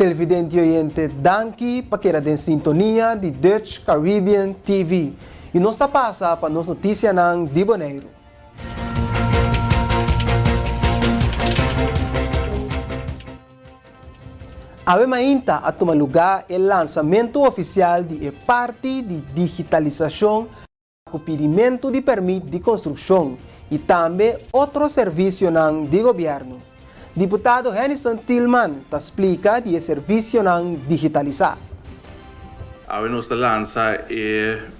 televidente oyente, danke para que era em sintonia de Dutch Caribbean TV. E nós está passa para nossa notícia ng de Bonaire. Ave mainta a tomar lugar o lançamento oficial de parte de digitalização com pedimento de permito de construção e também outro serviço de governo. Deputado Henison Tillman explica de serviço digitalizar. A nossa lança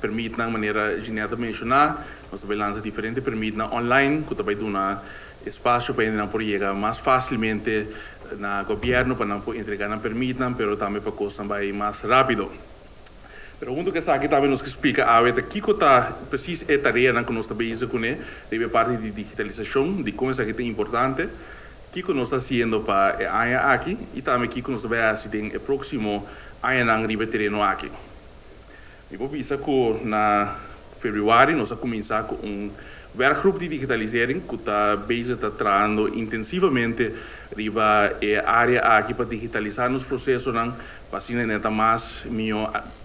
permite de maneira genérica mencionar, nós também lança diferentes permite online, que também dá espaço para não poder chegar mais facilmente na governo para não entregar na permite, mas também para coisas mais rápido. Pero o que está aqui também nos explica a ver que está preciso é tarefa que nós estamos fazendo com a parte de digitalização, de coisas que é importante, que nós estamos fazendo para a área aqui e também que nós vamos fazer no próximo ano na riba terreno aqui. Eu vou dizer que na fevereiro nós vamos começar com werkgroep de digitalisering que está bezig te trabalhando intensivamente riba a área aqui para digitalizar nos processos para ser mais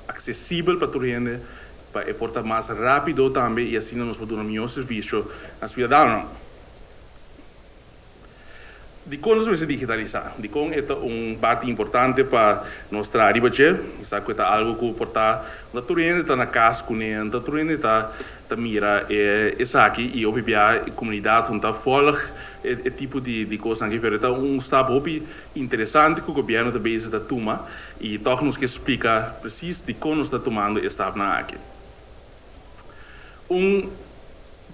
acessível para toda a gente, para portar mais rápido também e assim nós podemos dar um melhor serviço aos cidadãos. De como nós digitalizar, de como é parte importante para nossa área, sabe que é algo que porta da turente está na casa com ele, da turente está mira essa aqui e obviamente a comunidade está folga tipo de coisa que é stap interessante que o governo também está tomando e toch nos que explica preciso de como está tomando esta na aqui.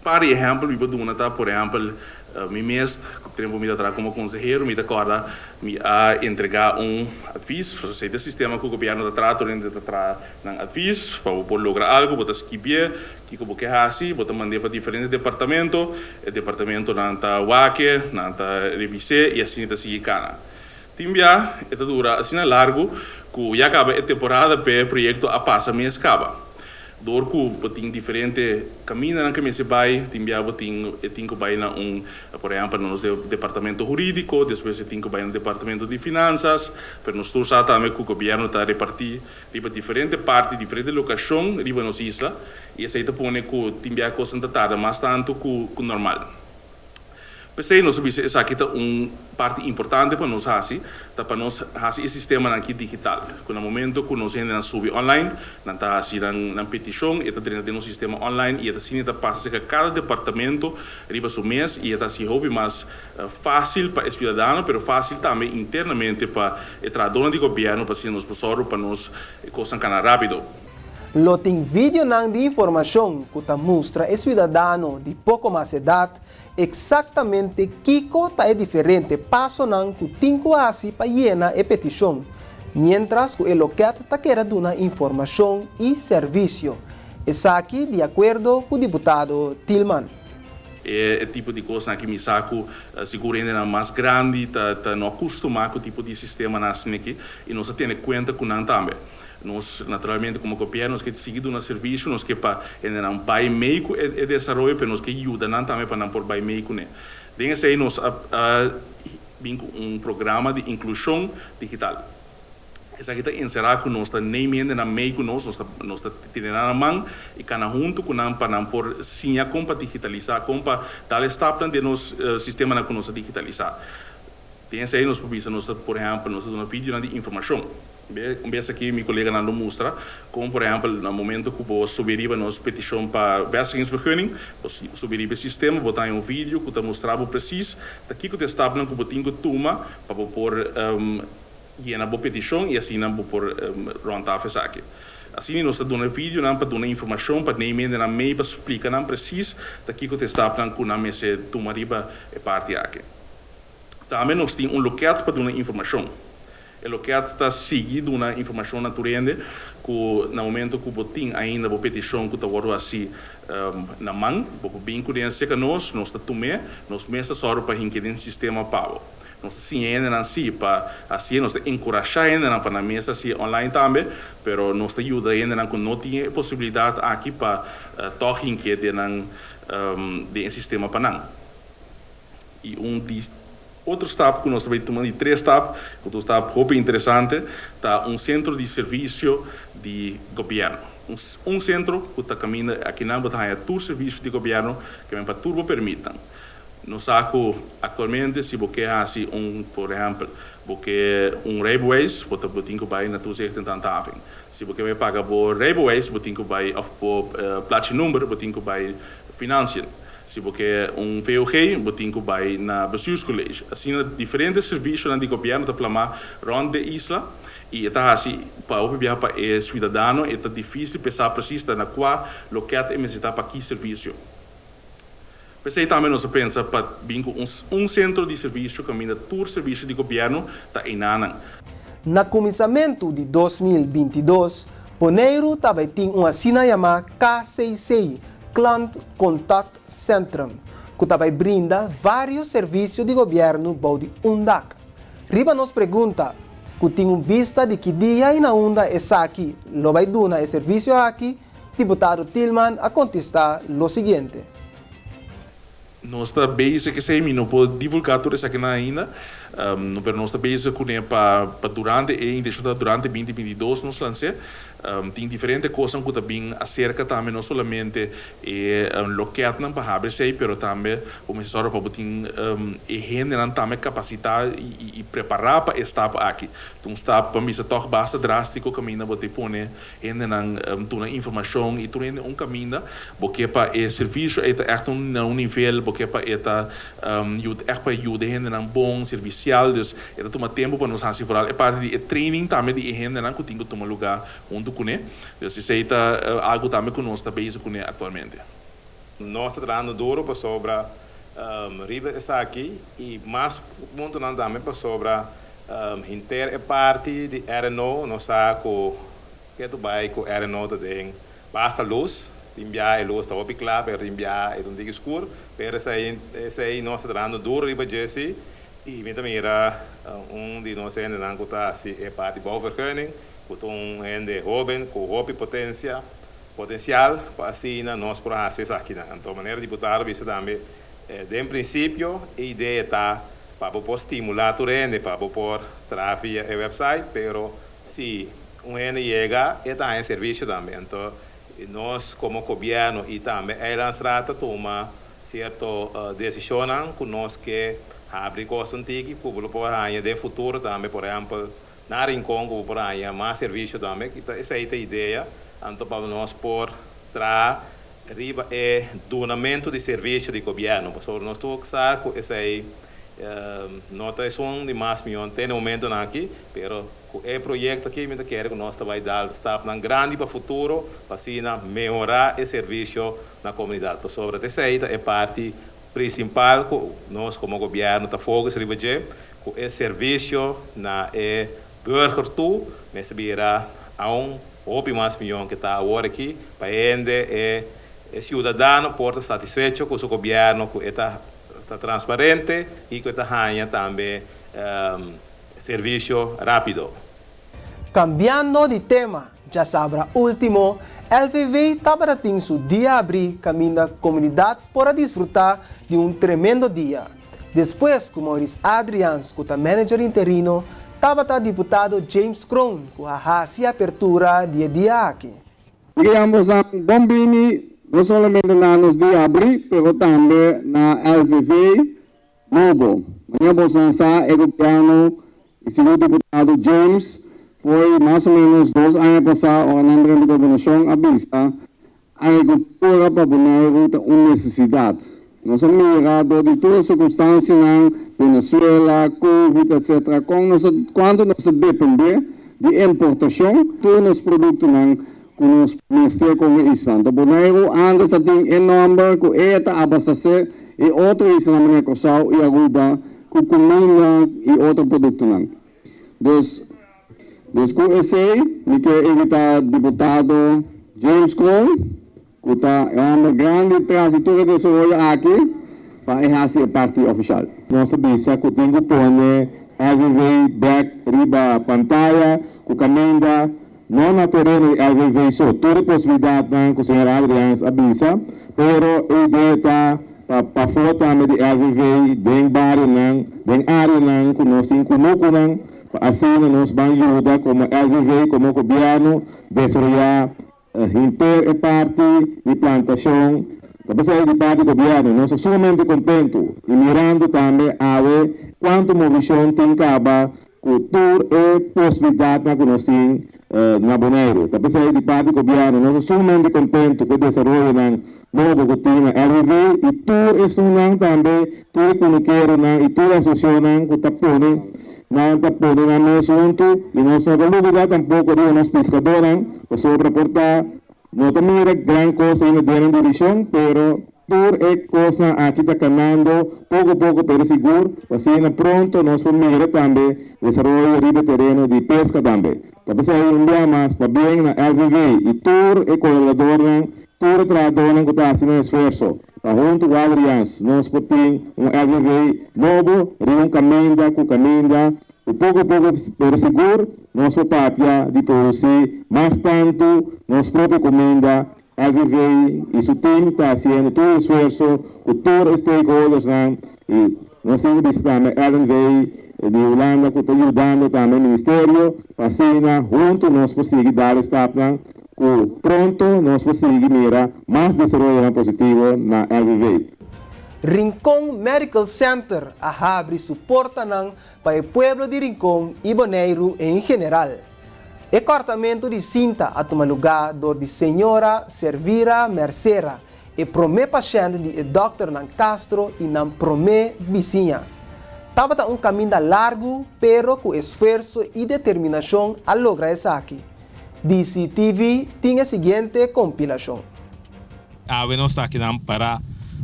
Par exemplo, eu vou dar por exemplo mi mestre, tempo me dá como conselheiro, me dá corda me a entregar aviso, ou seja, o sistema que o governo está tratando de aviso, para lograr algo, para escrever, que eu quero assim, para mandar para diferentes departamentos, o departamento não está waque, não está revisar e assim está seguir cana. Timbia, dura assim largo, que já acaba a temporada para o projeto a passa mês acaba. Dorku tem diferente caminho na que se vai, tem que vai na por exemplo, no departamento jurídico, depois tem que vai no departamento de finanças, mas nós todos também que o governo está repartir riba diferente parte, diferente locação riba nos isla, e essa aí põe que tem a coisa tarda mais tanto que normal. Pensei nós sabemos essa aqui é parte importante para nós para nós fazer esse sistema aqui digital. No momento que nós ainda subir online, não está assim na petição, está dentro do sistema online e está assim está passa que cada departamento riba seu mês e está assim hobby mais fácil para o cidadão, mas fácil também internamente para o trabalho de governo para ser nos pessoas para nós coisas cana rápido. Lo tem vídeo de informação que mostra o cidadão de pouco mais idade exatamente Kiko é diferente passo que tem que fazer para llenar a petição, mientras que o loquete está querendo dar informação e serviço. Essa aqui de acordo com o deputado Tillman. É o tipo de coisa que me saco seguramente é mais grande, está não acostumado com o tipo de sistema aqui e nós temos conta com não também. Nós, naturalmente, como governo, nós que seguido no serviço, nós que para não vai meio e desenvolver, mas nós que ajuda não também para não por vai meio né. Dengue aí nós programa de inclusão digital. Essa aqui está encerrado com nós, nem mesmo na meio com nós está tendo na mão e cada junto com nós para não por sim como para digitalizar, como para dar estado de nosso sistema na nós digitalizar. Dengue aí nós por exemplo, nós damos vídeo de informação. Vez aqui, meu colega não mostra, como por exemplo, no momento que vou subir a nossa petição para vestigingsvergunning, vou subir o sistema, vou dar vídeo que mostrar preciso, daqui que está que vou ter que tomar para pôr a petição e assim vou pôr ronda a aqui. Assim, nós damos vídeo para dar informação, para nem mesmo na meio para explicar não preciso, daqui que está que não me se tomar a parte aqui. Também nós temos local para dar informação. O que está seguindo uma informação naturalmente que no momento que você ainda a petição que está assim na mão, você bem conhece que nós está tomando, nós mesmo só para inquirir um sistema pago. Nós sim ainda não se para assim nós encorajar ainda para na mesa assim online também, pero nós ajuda ainda que não tem possibilidade aqui para tocar inquirir de sistema para não. E Outro stap que nós também tomamos, 3 stap, outro stap muito interessante, tá centro de serviço de governo. Centro que está caminhando aqui na Batalha, todo serviço de governo que para turbo permitam. No saco atualmente, se você assim por exemplo, porque railways, você tem que vai na tua secta tanto se você vai pagar por railways, você tem que vai por placa número, você tem que vai financiar. Se você VOG, você tem que vai na bestuurscollege. Assim, diferentes serviços na de governo da plama rond de isla. E está assim, para o para o cidadão, é difícil pensar precisamente na qual local é necessário para que serviço. Pensei também nós pensa para centro de serviço que caminha todo serviço de governo está em Anang. No começamento de 2022, Bonaire também tem uma assina chamada KCC, Client Contact Centrum, que também brinda vários serviços de governo para o DAC. Riba nos pergunta, que tem vista de que dia e na onda é aqui, lo vai dar o serviço aqui, deputado Tillman a contestar o seguinte. Nós estamos bem que se não pode divulgar tudo isso aqui ainda, mas nós estamos bem que para durante 2022 nós lançamos tem diferentes coisas que também acerca também não somente local para abrir sei, mas também como se para botar gente também capacitar e preparar para estar aqui. Então está para mim toch basta drástico caminho botar pone gente na informação e tudo caminho porque para o serviço é echt nível porque para eta echt para ajuda gente na bom servicial, dus é toma tempo para nos assegurar é parte de training também de gente na que tem que tomar lugar onde dus isso é algo também que nós estamos com atualmente. Nós estamos trabalhando duro para sobre riba essa aqui e mais muito não também para sobre inter é parte de RNO nós saco que tu vai com RNO também basta luz enviar a luz está bem claro para enviar é dia escuro para essa aí nós estamos trabalhando duro riba Jesse e também era de nós ainda não está se é parte de bouwvergunning com gente jovem com potencial para assim nós por acesso aqui então maneira de botar isso também de princípio a ideia está para poder estimular o gente para poder trabalhar o website pero se gente chega está em serviço também então nós como governo e também a Strata toma certa decisão que nós que abrir coisas antigas para o de futuro também por exemplo na Rincon para aí mais serviço também essa é a ideia então para nós por tra riba é donamento de serviço de governo por nós tô com essa aí nota de mais milhão tem momento aqui pero é projeto que me quer que nós vai dar está um grande para futuro para assim melhorar o serviço na comunidade por sobre essa aí é parte principal que nós como governo está focus riba que é serviço na burger toe, mas virá a mais milhão que está agora aqui, para ele cidadão pode estar satisfeito com o seu governo, que está transparente e que está ganhando também serviço rápido. Cambiando de tema, já sabe, último, LVV estava em seu dia abrir caminho da comunidade para desfrutar de tremendo dia. Depois, como Maurice Adrians, que é manager interino, estava o deputado James Crown, que a abertura dia aqui. Digamos, bombini, não somente nos dia abrir, mas também na LVV Novo. Digamos, o governo e o deputado James foi mais ou menos 2 anos passados, o André de Governação avista a agricultura para Bonaire uma necessidade. Nós temos mirado de todas as circunstâncias na Venezuela, Covid, etc. Quando nós dependemos de importação, todos os produtos que nós ministérios como Islam. Então, Bonaire antes tem enorme que está abastecer e outro Islam na Cossau e Aruba, com comida e outro produto. Com esse, eu quero evitar deputado James Cole, que está uma grande transitória de desenvolvimento aqui para a parte oficial. Nossa bisa que tem que pôr LVV back riba pantalla, com camenda, não na terreno LVV só, toda possibilidade com o senhor Adrians avisa, pero a ideia está para foto também de LVV, den barrio não, den área não, que nós incluímos assim nós vamos ajudar como LVV, como governo, desenvolver inter e parte de plantação. Talvez aí de parte do governo, nós somos sumamente contentos e mirando também a ver quanto movimento tem acaba cultura e possibilidade que nós temos na Bonaire. Talvez aí de parte do governo, nós somos sumamente contentos com o desenvolvimento na novo que tem na LVV e tudo isso não também, tudo que quero e tudo associação que está pondo na nosso assunto e nós não temos tampouco de nós pescadores para sobreportar. Não também era grande coisa ainda dentro da direção, pero por é coisa aqui está caminhando pouco a pouco, pero seguro, assim pronto nós vamos ver também desenvolver o terreno de pesca também. Talvez aí dia mais para bem na LVV e tur é colaborador, tur trabalhador que está fazendo esforço. Para junto com Adrians, nós podemos LVV novo, caminha, e pouco a pouco, pero seguro, nosso papel de produzir mais tanto, nossa própria comida, LVV e seu time está fazendo todo o esforço, com todos os stakeholders, e nós temos visto também LVV de Holanda, que está ajudando também o Ministério, para assim, junto, nós podemos dar esta pronto, nós podemos mirar mais desenvolvimento positivo na LVV. Rincón Medical Center abre suporta para o pueblo de Rincón e Bonaire em geral. O cortamento de cinta a tomar lugar de senhora Servira Mercera e promê paciente de Dr. Castro e não promê vizinha. Estava caminho largo, pero com esforço e determinação a lograr isso aqui. DCTV tinha a seguinte compilação. Nós está aqui para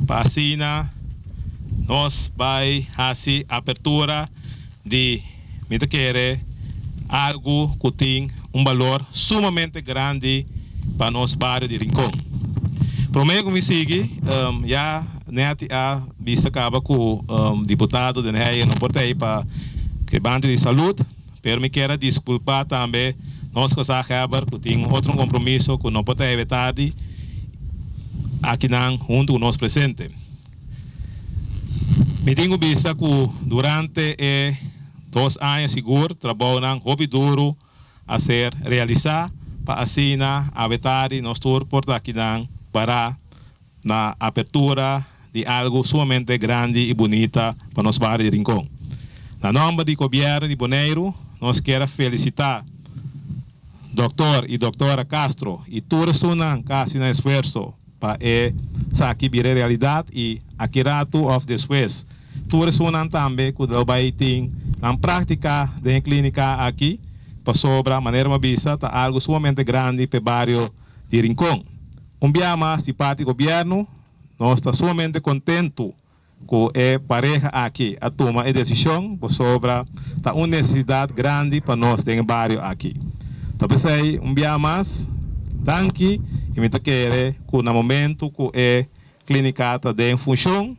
Pasina, nós vai fazer abertura de algo que tem valor sumamente grande para nosso bairro de Rincón. Prometo que me siga, já a vista acaba com o deputado de Neia no portei para que bande de saúde, pero me quero desculpar também nós que sabemos que tem outro compromisso que não pode evitar aqui junto com nós presente. Me tenho visto que durante 2 anos seguro trabalham hobby duro a ser realizado para assim evitar nós portar aqui para na abertura de algo sumamente grande e bonita para nosso bairro de Rincón. Na nome do governo de Bonaire, nós queremos felicitar Dr. e doutora Castro e todos que fazem esforço para essa aqui virar realidade e aqui rato of the Swiss. Todos também que vai ter na prática da clínica aqui para sobre a maneira uma vista tá algo sumamente grande para o bairro de Rincón. Dia mais de parte do governo, nós estamos sumamente contentos com a pareja aqui a tomar a decisão sobre uma necessidade grande para nós no bairro aqui. Talvez aí dia mais tanque e me querer que no momento que a clínica está em função,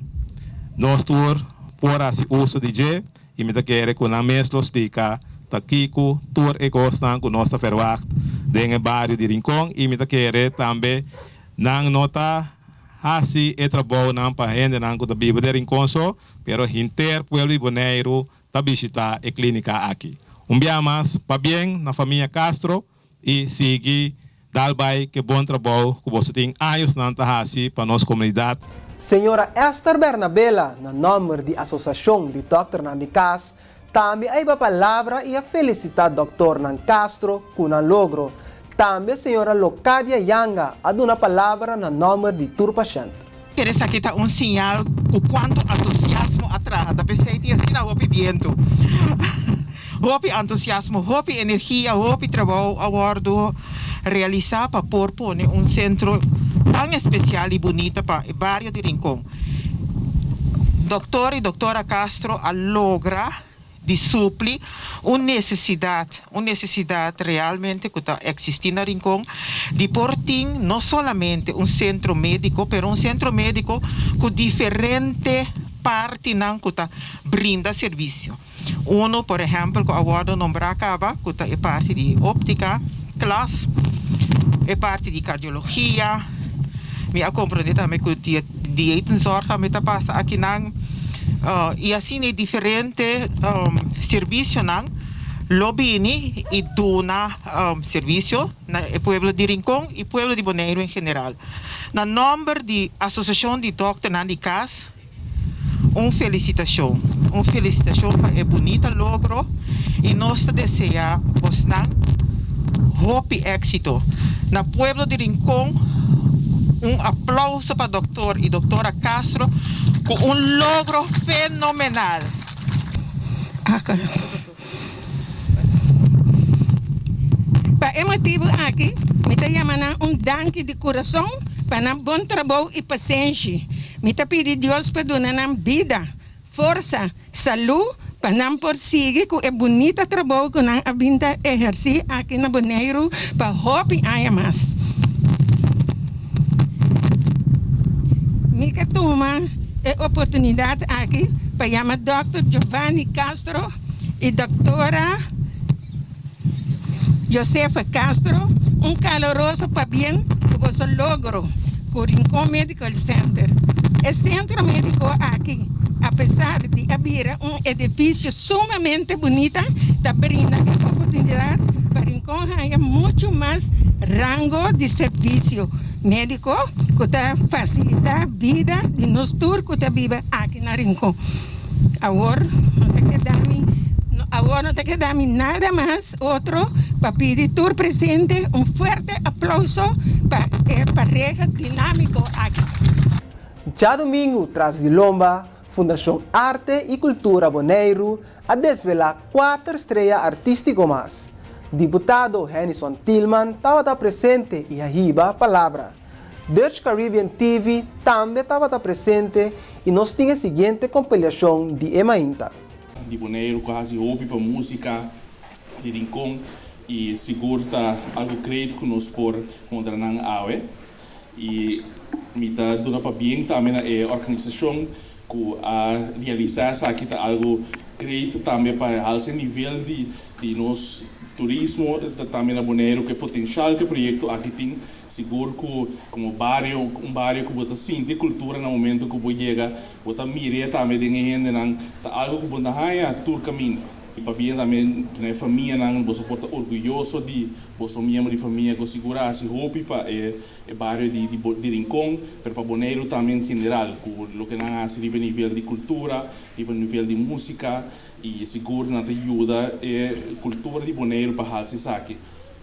nós por esse uso de G e me querer que na mesma explica aqui que tour e gosta que nós está ferwacht no bairro de Rincón e me querer também não nota assim e trabalho não para gente não que vive de Rincón só, pero inter pueblo de Bonaire para visitar a clínica aqui. Dia mais para bem na família Castro e seguir dalbai que bom trabalho que você tem anos na assim para nossa comunidade. Senhora Esther Bernabela, no nome da Associação de Dr. Nandicas, também aí a palavra e a felicitar Dr. Nan Castro com o logro. Também senhora Locadia Yanga, a uma palavra no nome de tur paciente. Queres aqui está sinal o quanto entusiasmo atrás da pessoa e assim não houve viento. Houve entusiasmo, houve energia, houve trabalho a bordo realizar para pôr centro tão especial e bonito para o bairro de Rincón. Doutor e doutora Castro logra de suprir uma necessidade realmente que está existindo na Rincón de portar não somente centro médico, mas centro médico com diferente parte não que está brinda serviço. Por exemplo, que agora nombrar acaba, que está parte de óptica, classe, é parte de cardiologia, me acompanha também com dietenzorg também tá passa aqui nang e assim é diferente serviço nang lobby e dona serviço na pueblo de Rincón e pueblo de Bonaire em geral. Na nome de Associação de Doctor Nandi Cas, felicitação para o bonito logro e nós desejamos hope éxito. Na pueblo de Rincón, aplauso para doutor e doutora Castro com logro fenomenal. Para esse motivo aqui, me está chamando danke de coração para bom trabalho e paciência. Me está pedindo Deus para dar vida, força, saúde, para não prosseguir com o bonito trabalho que nós abinda exercer aqui na Bonaire para hope ainda mais. Me que toma a oportunidade aqui para chamar Dr. Giovanni Castro e doutora Josefa Castro, caloroso para bem que você logrou com o Rincón Medical Center. O centro médico aqui, apesar de haver edifício sumamente bonito, está brinda a oportunidade para Rincón ganhar muito mais rango de serviço médico que está facilitar a vida de nós todos que vivem aqui na Rincón. Agora, não tem que dar-me nada mais outro para pedir todo presente forte aplauso para a pareja dinâmico aqui. Já domingo, traz de Lomba, Fundação Arte e Cultura Bonaire a desvelar 4 estrelas artísticas mais. Deputado Henison Tillman estava presente e arriba a palavra. Dutch Caribbean TV também estava presente e nós tínhamos a seguinte compilação de Emainta. De Bonaire quase ouve para música de Rincón e seguro tá algo crédito que nós por contra não awe e me tá dando para bem também a organização que a realizar aqui tá algo crédito também para alto nível de nos turismo também na Bonaire que potencial que projeto aqui tem seguro que como barrio que bota sim de cultura no momento que você chega bota mira também de gente não tá algo que bota haya tur caminho e para bem também na família não você porta orgulhoso de você membro de família que segura assim hope para o barrio de Rincón para Bonaire também em geral o que não há se nível de cultura nível de música e seguro não te ajuda a cultura de Bonaire para halse aqui.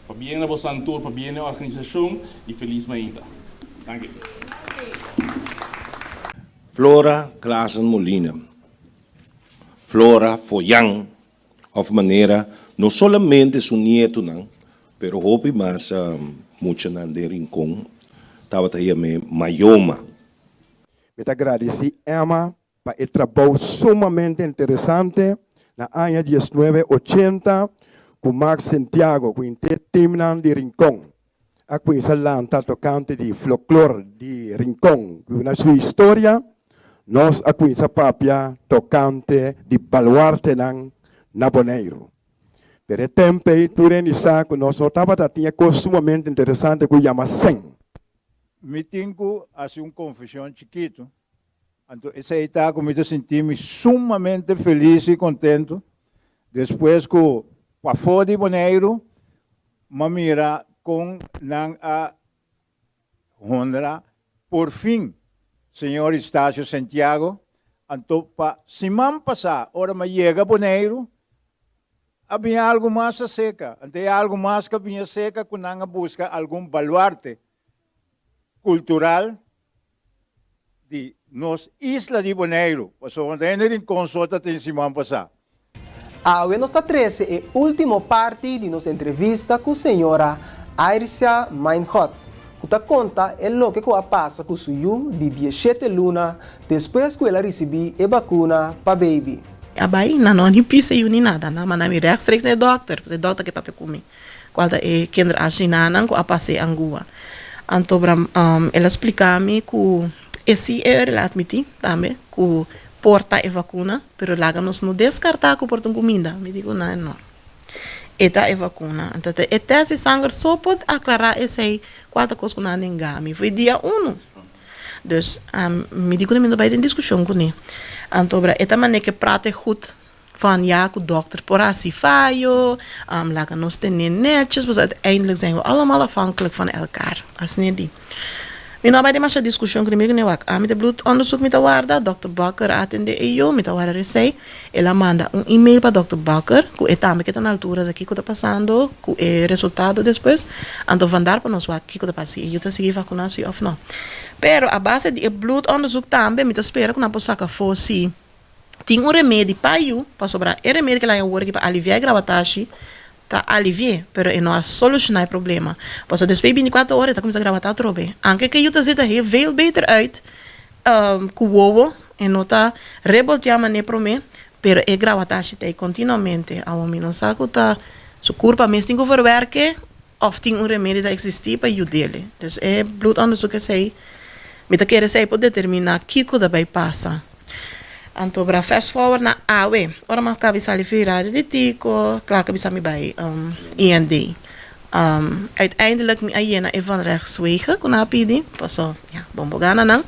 Para bem na vossa tour, para bem na organização e feliz ainda. Danke. Flora Klassen Molina. Flora Foyang, of maneira, não somente su nieto, não, pero hope mais muito nan de Rincón, estava aí me Mayoma. Eu agradeci Emma para o trabalho sumamente interessante na ano de 1980 com Mark Santiago, com o time de Rincón. Aqui em Salão está tocante de folclore de Rincón, na sua história, nós aqui em Sapapia tocante de baluarte na Bonaire. Pero tempo, durante isso, que nós tinha coisa sumamente interessante que chama Sen. Me tenho assim confissão chiquito. Então, essa está comigo senti-me sumamente feliz e contente. Depois que para fora de Bonaire, mira com a Honra, por fim, senhor Estácio Santiago, então, para semana passada, hora me chega a Bonaire, havia algo mais seca, então algo mais que havia seca, que não busca algum baluarte cultural de nossa isla de Bonaire, passou onde em consulta tem semana passada. A nossa 13 é a última parte de nossa entrevista com a senhora Aircia Meinhot, que conta o que passa com o seu de 17 lunas depois que ela recebeu a vacuna para baby. A baina não ni pisa ni nada, na mana mi react é doctor, porque doctor que papai comi. Quando é kendra asinanan ko apase angua. Anto bram ela explica-me que esse é ela admiti também que porta a vacuna, pero laga nos no descartar que porta comida. Me digo não. Eta a vacuna. Então esse sangue só pode aclarar esse quatro coisas que não engame. Foi dia 1. Dus me digo nem bij de discussie com ele. Antobra, eta maneira que prate goed van ja, com dokter por assim faio, laten nos tenen netjes, dus uiteindelijk zijn we allemaal afhankelijk van elkaar. Als niet die. Mi no bij de masha discussie com ele, né? Met de bloedonderzoek met de waarda, Dr. Bakker atende eu, met de waarda recei, ela manda e-mail para Dr. Bakker, com etame que tá na altura daqui que tá passando, com o resultado depois, então vandar para nós o que tá passando, eu tá seguir vacunação ou não. Pero a base de bloedonderzoek também, me tá espera que na posaca fosse tem remédio para eu, para sobrar, remédio que lá eu work para aliviar a gravatashi, tá aliviar, pero não é solucionar o problema. Pois depois de 24 horas tá começando a gravatar outra vez. Anche que eu tá zitten heel veel beter uit, com o ovo, e não tá rebolteando nem para mim, pero a gravatashi tá continuamente, a homem não sabe que tá, seu corpo mesmo tem que verwerken, of tem remédio que existir para eu dele. Dus bloedonderzoek que sei, me tá querendo sei para determinar que coisa vai passar. Então, para fast forward na AWE, ora mas cabe sali virada de tico, claro que bisa me bij IND. Uiteindelijk mi ayena van rechtswege kuna pidi, paso ja, bombogana nang.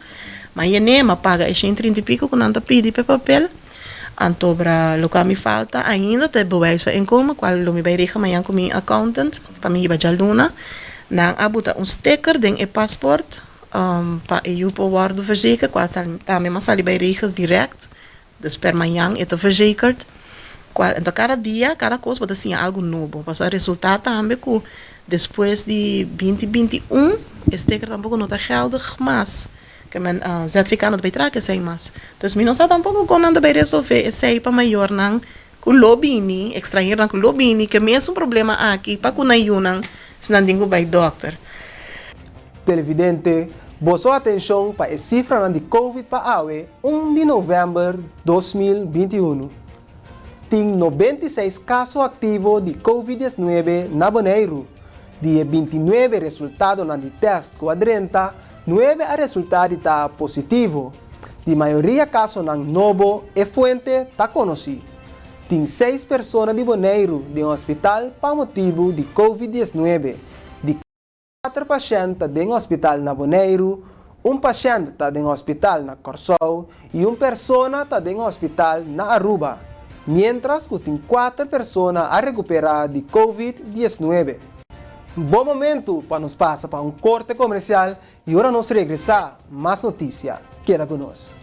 Maar je neema paga e 30 pico kuna anta pidi pe papel. Então, para lo que me falta ainda te bewijs van inkomen, qual lo mi bij rega maar com mi accountant, para mi hiba jaluna, nang abuta sticker ding e passport. Pa EU po waarde verzekerd, qual também mas ali bij regel direct. Dus per manhã é verzekerd. Então cada dia, cada coisa pode ser algo novo. Mas o resultado também que depois de 2021 este tampouco não está geldig, mas que men certificado não vai trazer sem mais. Dus mi não está tampouco com nada para resolver. Esse para maior não com lobbying, estrangeiro com lobbying, que mesmo problema aqui para com ayunan, se não dingo by doctor. Televidente, boa atenção para a cifra de Covid para AWE 1 de novembro de 2021. Tem 96 casos ativos de Covid-19 na Bonaire. De 29 resultados de teste com a 30, 9 a resultado está positivo. De maioria casos na novo e fonte está conhecido. Tem 6 pessoas de Bonaire de hospital para motivo de Covid-19. 4 pacientes estão no hospital na Bonaire, um paciente está no hospital na Corsou e uma pessoa está no hospital na Aruba, mientras que tem 4 pessoas a recuperar de Covid-19. Bom momento para nos passar para um corte comercial e agora nós regressar mais notícia. Queda conosco.